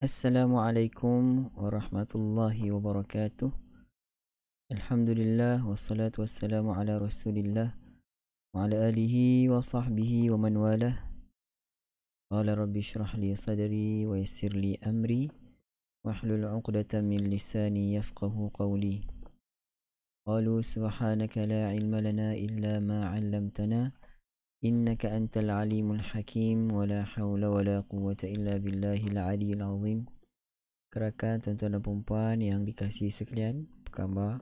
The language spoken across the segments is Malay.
Assalamualaikum warahmatullahi wabarakatuh. Alhamdulillah wassalatu wassalamu ala Rasulillah wa ala alihi wa sahbihi wa man walah. Qala rabbi shrah li sadri wa yassir li amri wahlul 'uqdatam min lisani yafqahu qawli. Qalu subhanaka la ilma lana illa ma 'allamtana innaka antal alimul hakim wa la hawla wa la quwwata illa billahil aliyil azim. Rakan, tuan-tuan dan puan yang dikasihi sekalian, apa khabar?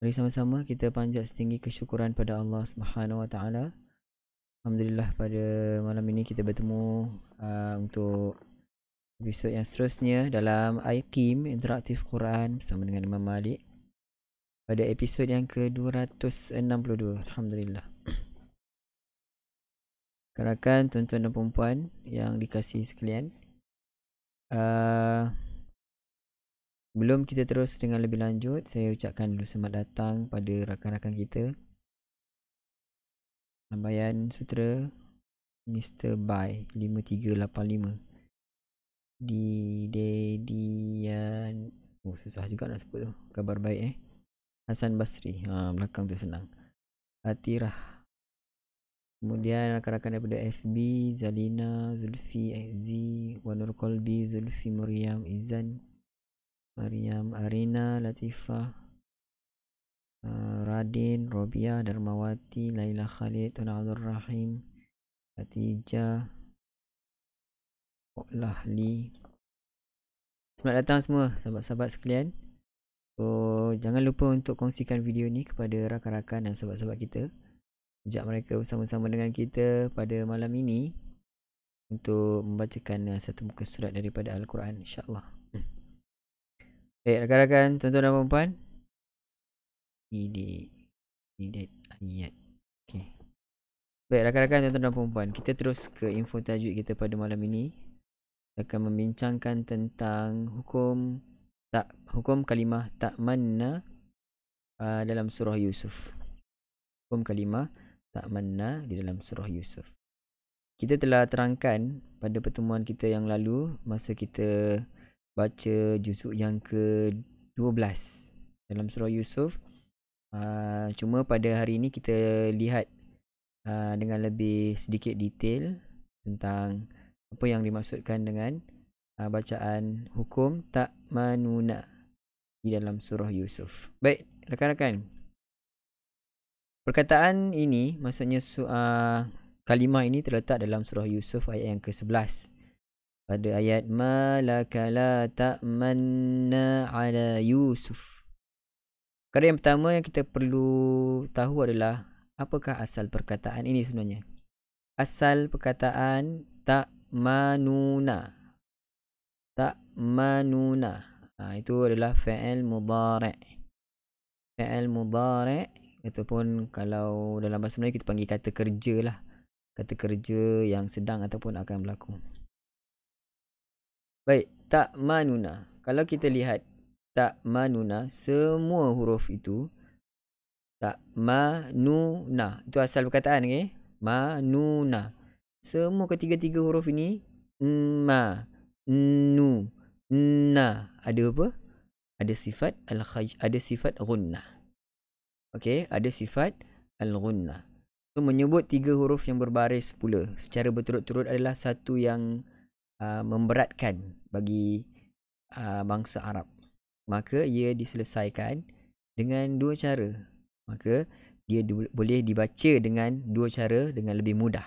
Mari sama-sama kita panjat setinggi kesyukuran pada Allah Subhanahu Wa Taala. Alhamdulillah pada malam ini kita bertemu untuk episod yang seterusnya dalam IQIM Interaktif Quran bersama dengan Imam Malik pada episod yang ke-262. Alhamdulillah. Rakan, tuan-tuan dan puan yang dikasihi sekalian, sebelum kita terus dengan lebih lanjut, saya ucapkan dulu selamat datang pada rakan-rakan kita. Lambayan Sutera Mr. Bai 5385 di Dedian. Oh, susah juga nak sebut tu. Kabar baik Hasan Basri. Belakang tu senang. Atirah. Kemudian rakan-rakan daripada FB, Zalina, Zulfi, Azzi, Wanur Kolbi, Zulfi, Muriam, Izan, Mariam, Arina, Latifah, Radin, Robia, Darmawati, Laila Khalid, Tun Abdul Rahim, Hatijah, Lahli. Selamat datang semua sahabat-sahabat sekalian. So, jangan lupa untuk kongsikan video ni kepada rakan-rakan dan sahabat-sahabat kita. Ajak mereka bersama-sama dengan kita pada malam ini untuk membacakan satu muka surat daripada Al-Quran, insya-Allah. Baik rakan-rakan, tuan-tuan dan puan-puan, ini ayat. Okey. Baik rakan-rakan, tuan-tuan dan puan-puan, kita terus ke info tajwid kita pada malam ini. Kita akan membincangkan tentang hukum kalimah ta'manna dalam surah Yusuf. Hukum kalimah ta'manna di dalam surah Yusuf. Kita telah terangkan pada pertemuan kita yang lalu masa kita baca juzuk yang ke-12 dalam surah Yusuf. Cuma pada hari ini kita lihat dengan lebih sedikit detail tentang apa yang dimaksudkan dengan bacaan hukum ta'manuna di dalam surah Yusuf. Baik rakan-rakan, perkataan ini, maksudnya kalimah ini terletak dalam surah Yusuf ayat yang ke-11. Pada ayat malaka la ta'manna ala Yusuf. Perkara yang pertama yang kita perlu tahu adalah apakah asal perkataan ini sebenarnya. Asal perkataan ta'manuna. Ta'manuna. Itu adalah fa'il mudhari'. Fa'il mudhari' ataupun kalau dalam bahasa Melayu kita panggil kata kerja lah. Kata kerja yang sedang ataupun akan berlaku. Baik, ta'manuna. Kalau kita lihat ta'manuna, semua huruf itu ta'manuna. Itu asal perkataan, okey? Manuna. Semua ketiga-tiga huruf ini ma, nu, na. Ada apa? ada sifat ada sifat ghunnah. Okey, ada sifat al-ghunnah. So menyebut 3 huruf yang berbaris pula secara berturut-turut adalah satu yang memberatkan bagi bangsa Arab. Maka ia diselesaikan dengan 2 cara. Maka dia boleh dibaca dengan 2 cara dengan lebih mudah.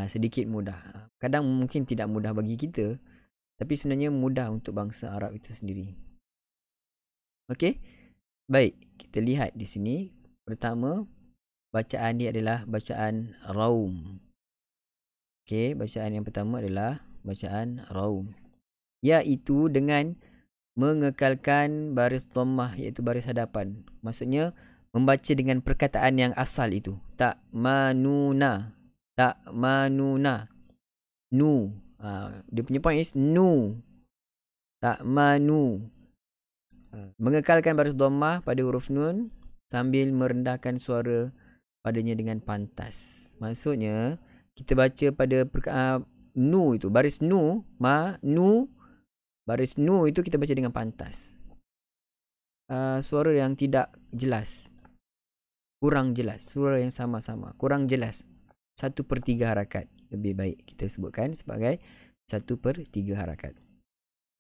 Sedikit mudah. Kadang mungkin tidak mudah bagi kita, tapi sebenarnya mudah untuk bangsa Arab itu sendiri. Okey. Baik, kita lihat di sini. Pertama, bacaan dia adalah bacaan raum. Okey, bacaan yang pertama adalah bacaan raum, iaitu dengan mengekalkan baris dhammah, iaitu baris hadapan. Maksudnya membaca dengan perkataan yang asal itu. Tak manuna. Nu. Dia punya point is nu. Tak manu. Mengekalkan baris dhammah pada huruf nun sambil merendahkan suara padanya dengan pantas. Maksudnya kita baca pada nu itu, baris nu, baris nu itu kita baca dengan pantas. Suara yang tidak jelas, kurang jelas, suara yang sama-sama, kurang jelas. 1/3 harakat lebih baik kita sebutkan sebagai 1/3 harakat.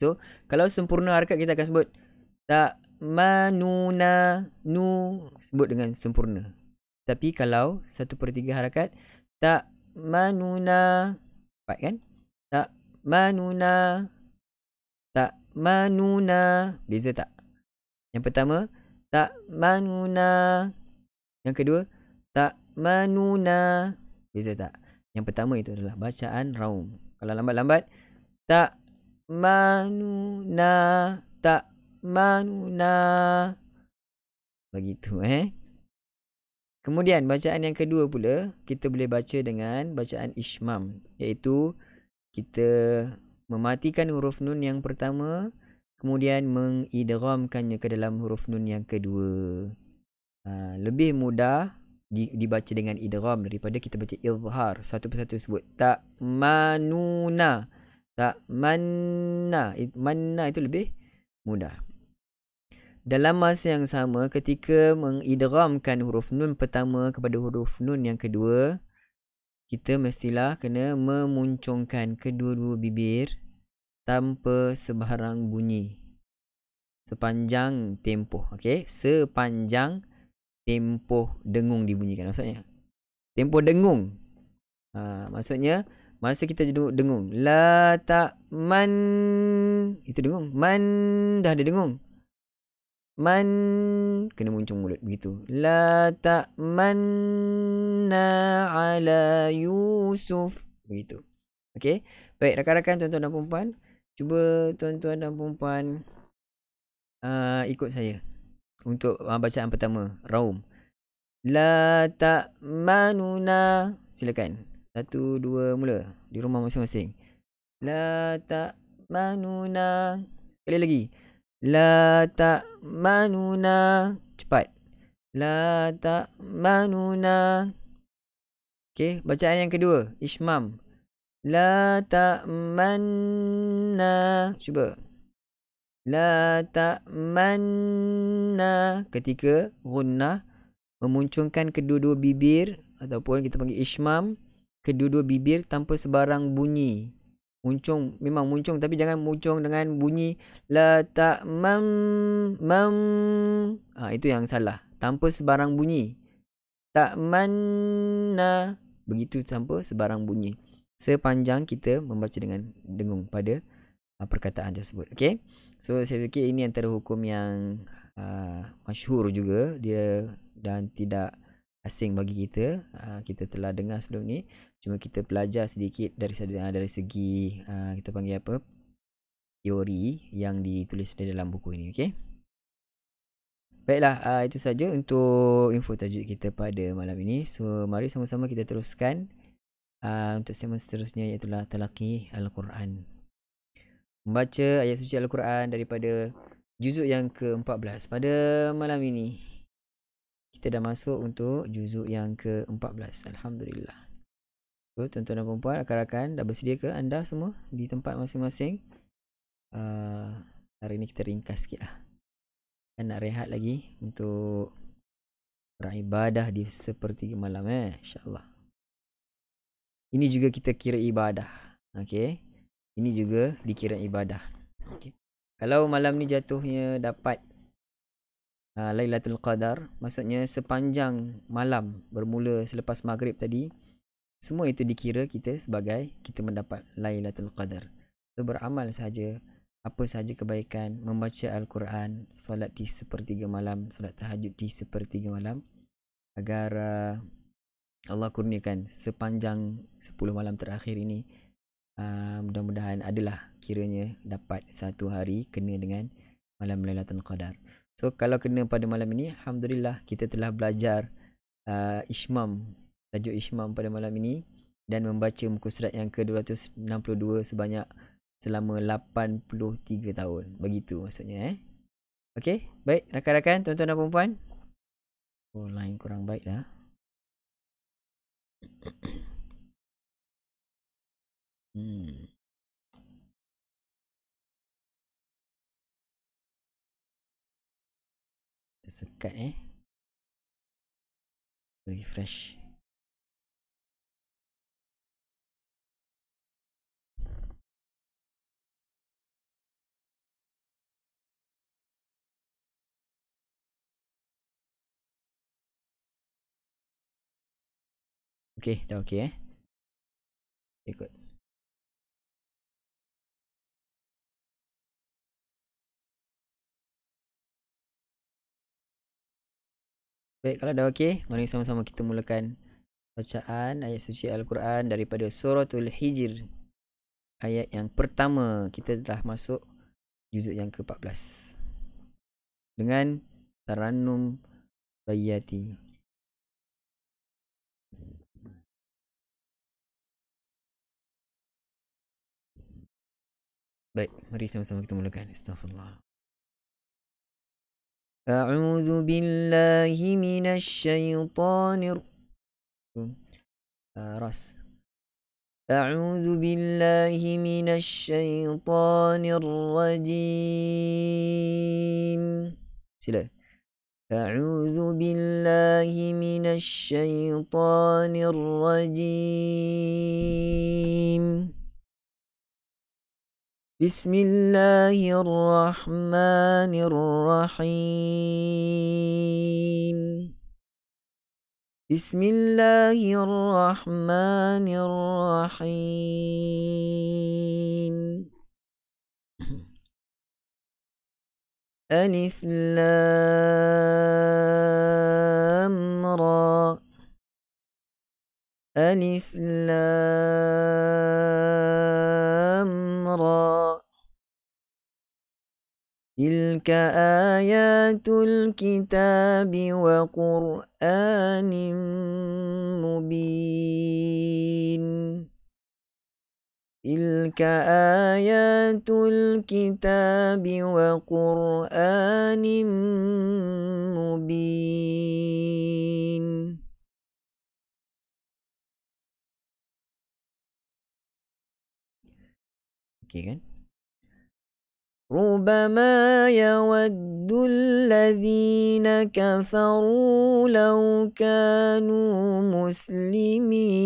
So, kalau sempurna harakat kita akan sebut tak manuna, nu sebut dengan sempurna. Tapi kalau 1/3 harakat, tak manuna, cepat kan? Tak manuna, beza tak? Yang pertama, tak manuna. Yang kedua, tak manuna, beza tak? Yang pertama itu adalah bacaan raum. Kalau lambat-lambat, tak manuna, tak manuna. Begitu Kemudian bacaan yang kedua pula kita boleh baca dengan bacaan ishmam, iaitu kita mematikan huruf nun yang pertama kemudian mengidghamkannya ke dalam huruf nun yang kedua. Lebih mudah dibaca dengan idgham daripada kita baca izhar. Satu persatu sebut. Tak manuna, tak manna. Manna itu lebih mudah. Dalam masa yang sama, ketika mengidghamkan huruf nun pertama kepada huruf nun yang kedua, kita mestilah kena memuncungkan kedua-dua bibir tanpa sebarang bunyi sepanjang tempoh. Okey, sepanjang tempoh dengung dibunyikan. Maksudnya tempoh dengung. Maksudnya masa kita dengung, la tak man, itu dengung. Man dah ada dengung. Man kena muncung mulut begitu. La ta'manna ala Yusuf, begitu. Okey. Baik rakan-rakan, tuan-tuan dan puan-puan, cuba tuan-tuan dan puan-puan ikut saya untuk bacaan pertama raum. La ta'manuna. Silakan. 1 2 mula di rumah masing-masing. La ta'manuna. Sekali lagi. La ta'manuna. Cepat. La ta'manuna. Okey, bacaan yang kedua, ishmam. La ta'manna. Cuba. La ta'manna. Ketika ghunnah memuncungkan kedua-dua bibir ataupun kita panggil ishmam, kedua-dua bibir tanpa sebarang bunyi. Muncung, memang muncung, tapi jangan muncung dengan bunyi la ta'mam mam. Itu yang salah. Tanpa sebarang bunyi. Ta'manna, begitu tanpa sebarang bunyi. Sepanjang kita membaca dengan dengung pada perkataan tersebut. Okey. So saya fikir ini antara hukum yang masyhur juga dia dan tidak asing bagi kita. Kita telah dengar sebelum ni. Cuma kita belajar sedikit dari segi kita panggil apa, teori yang ditulis di dalam buku ini. Okey. Baiklah, itu saja untuk info tajuk kita pada malam ini. So mari sama-sama kita teruskan untuk segmen seterusnya, iaitu Talaqi Al-Quran. Membaca ayat suci Al-Quran daripada juzuk yang ke-14. Pada malam ini kita dah masuk untuk juzuk yang ke-14. Alhamdulillah. So, tuan-tuan dan puan-puan, rakan-rakan, dah bersedia ke anda semua di tempat masing-masing? Hari ni kita ringkas sikit lah. Kan nak rehat lagi untuk beribadah di sepertiga malam insyaAllah. Ini juga kita kira ibadah. Okay. Ini juga dikira ibadah. Okay. Kalau malam ni jatuhnya dapat Lailatul Qadar, maksudnya sepanjang malam bermula selepas maghrib tadi, semua itu dikira kita sebagai kita mendapat Lailatul Qadar. So, beramal saja, apa sahaja kebaikan, membaca Al-Quran, solat di sepertiga malam, solat tahajud di sepertiga malam, agar Allah kurniakan sepanjang 10 malam terakhir ini, mudah-mudahan adalah kiranya dapat satu hari kena dengan malam Lailatul Qadar. So kalau kena pada malam ini, alhamdulillah kita telah belajar Ishmam, tajuk Ishmam pada malam ini, dan membaca muka surat yang ke-262 selama 83 tahun. Begitu maksudnya Okey, baik rakan-rakan, tuan-tuan dan puan-puan. Oh, line kurang baik dah. Tersekat refresh. Okey, dah okey ikut. Baik, kalau dah okey, mari sama-sama kita mulakan bacaan ayat suci Al-Quran daripada Suratul Hijr. Ayat yang pertama, kita telah masuk juzuk yang ke-14 dengan Tarannum Bayati. Baik, mari sama-sama kita mulakan. Astaghfirullah. A'udzu billahi minasyaitonir ras. A'udzu billahi minasyaitonir rajim. Sila. A'udzu billahi minasyaitonir rajim. Bismillahirrahmanirrahim. Bismillahirrahmanirrahim. Alif Lam Ra. Alif Lam Ra. Tilka ayatul kitabi wa Qur'anin mubin. Tilka ayatul kitabi wa Qur'anin mubin. Okey kan? ربما يود الذين كفروا لو كانوا مسلمين.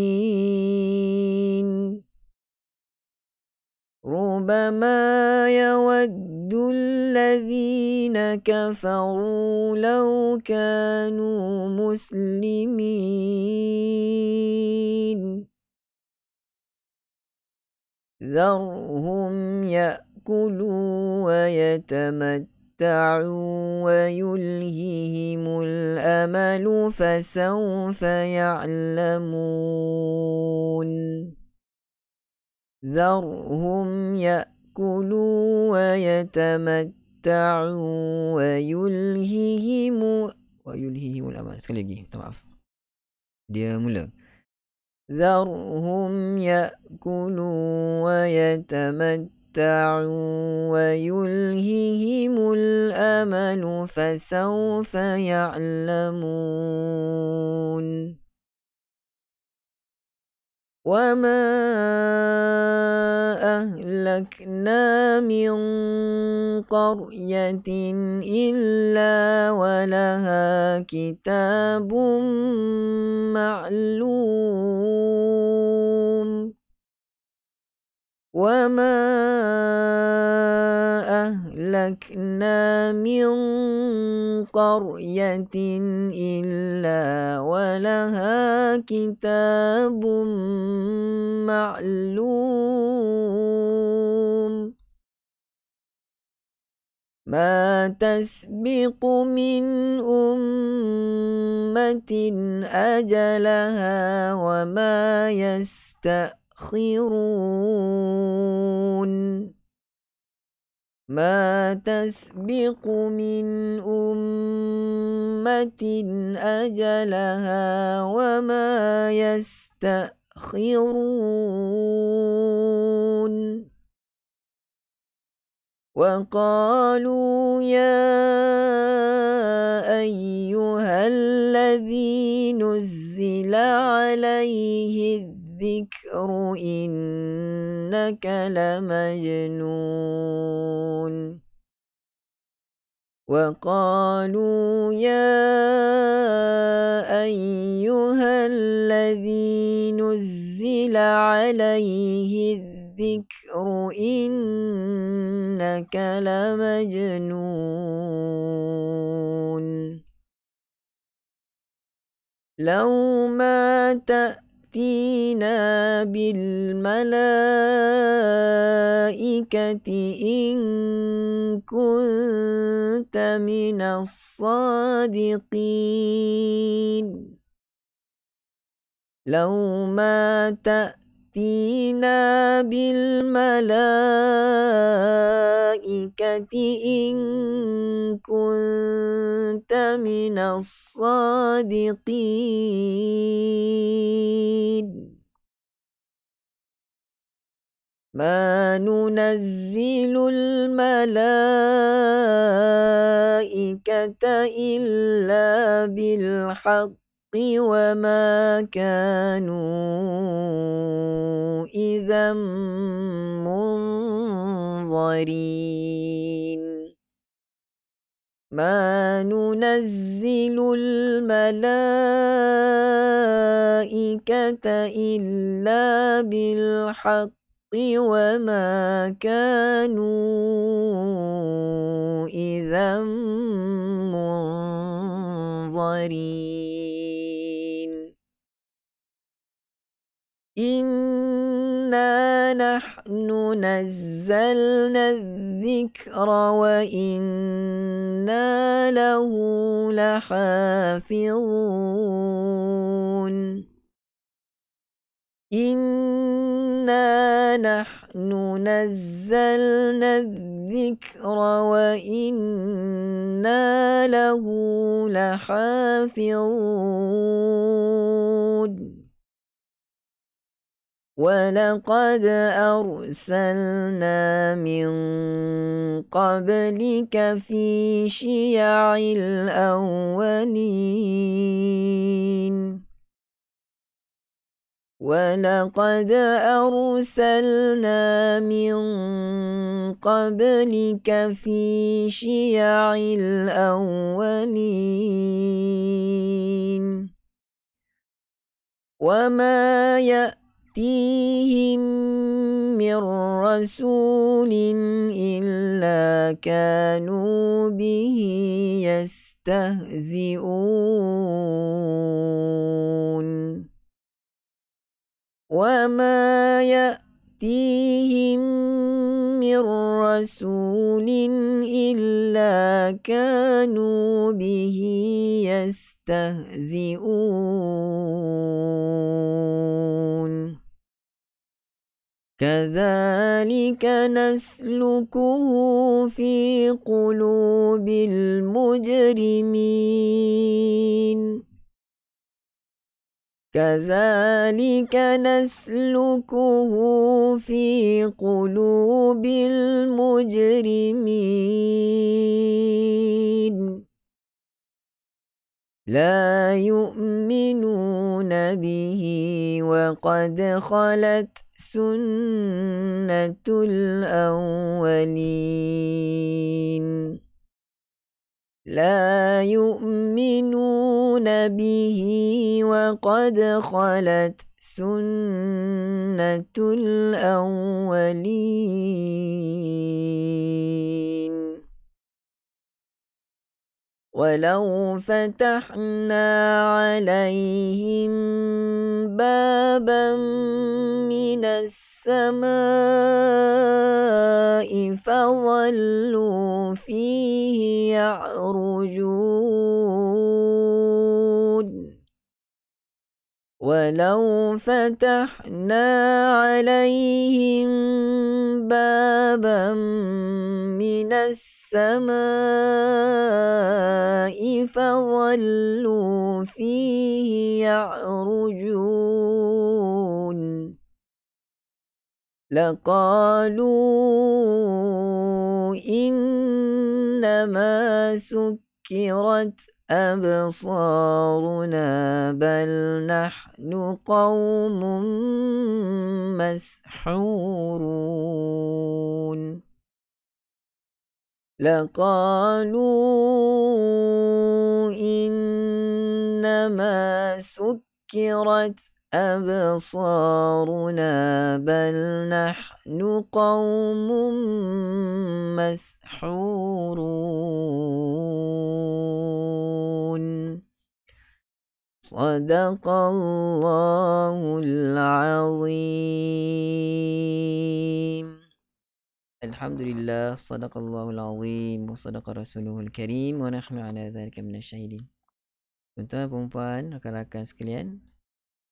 ربما يود الذين كفروا لو كانوا مسلمين. ذرهم يأكلوا ويتمتعوا ويلههم الأمل فسوف يعلمون. ذرهم يأكلوا ويتمتعوا ويلههم الأمل. Sekali lagi, minta maaf. Dia mula. ذرهم يأكلوا ويتمتعوا ويلههم الأمل فسوف يعلمون. وما أهلكنا من قرية إلا ولها كتاب معلوم وما أهلكنا من قرية إلا ولها كتاب معلوم ما تسبق من أمة أجلها وما يستأخرون ما تسبق من أمة أجلها وما يستأخرون وقالوا يا أيها الذي نزل عليه الذكر إنك لمجنون وقالوا يا أيها الذي نزل عليه الذكر إنك لمجنون لو ما تأتينا بالملائكة إن كنت من الصادقين لو ما تأتينا بالملائكة إن كنت من الصادقين ما ننزل الملائكة إلا بالحق وما كانوا إذا منظرين ما ننزل الملائكة إلا بالحق وما كانوا إذا منظرين إنا نحن نزلنا الذكر وإنا له لحافظون إنا نحن نزلنا الذكر وإنا له لحافظون ولقد أرسلنا من قبلك في شيع الأولين ولقد أرسلنا من قبلك في شيع الأولين وما يأتيهم من رسول إلا كانوا به يستهزئون وما يأتيهم من رسول إلا كانوا به يستهزئون كذلك نسلكه في قلوب المجرمين كذلك نسلكه في قلوب المجرمين لا يؤمنون به وقد خلت سنة الأولين لا يؤمنون به وقد خلت سنة الأولين ولو فتحنا عليهم بابا من السماء فظلوا فيه يعرجون ولو فتحنا عليهم بابا من السماء فظلوا فيه يعرجون لقالوا إنما سكرت أبصارنا بل نحن قوم مسحورون لقالوا إنما سكرت أبصارنا بل نحن قوم مسحورون صدق الله العظيم. Alhamdulillah, sadaqallahul azim wa sadaqa rasuluhul karim wa nahnu ala dhalika minasyahidin. Tuan-tuan, perempuan, rakan-rakan sekalian,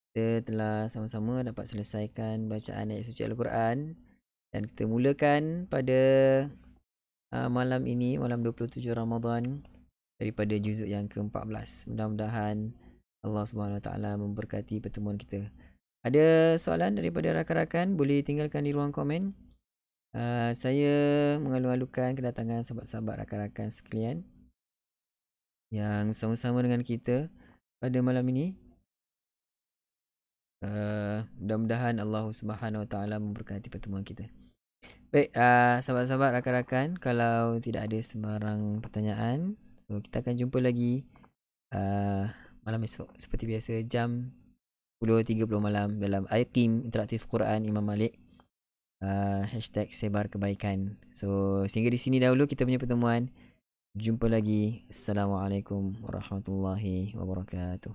kita telah sama-sama dapat selesaikan bacaan ayat suci Al-Quran dan kita mulakan pada malam ini, malam 27 Ramadan, daripada juzuk yang ke-14. Mudah-mudahan Allah Subhanahu Wa Taala memberkati pertemuan kita. Ada soalan daripada rakan-rakan, boleh tinggalkan di ruang komen. Saya mengalu-alukan kedatangan sahabat-sahabat rakan-rakan sekalian yang sama-sama dengan kita pada malam ini. Mudah-mudahan Allah Subhanahu Wa Taala memberkati pertemuan kita. Baik, sahabat-sahabat rakan-rakan, kalau tidak ada sembarang pertanyaan, so kita akan jumpa lagi malam esok seperti biasa jam 10.30 malam dalam IQIM Interaktif Quran Imam Malik. Hashtag sebar kebaikan. So sehingga di sini dahulu kita punya pertemuan. Jumpa lagi. Assalamualaikum warahmatullahi wabarakatuh.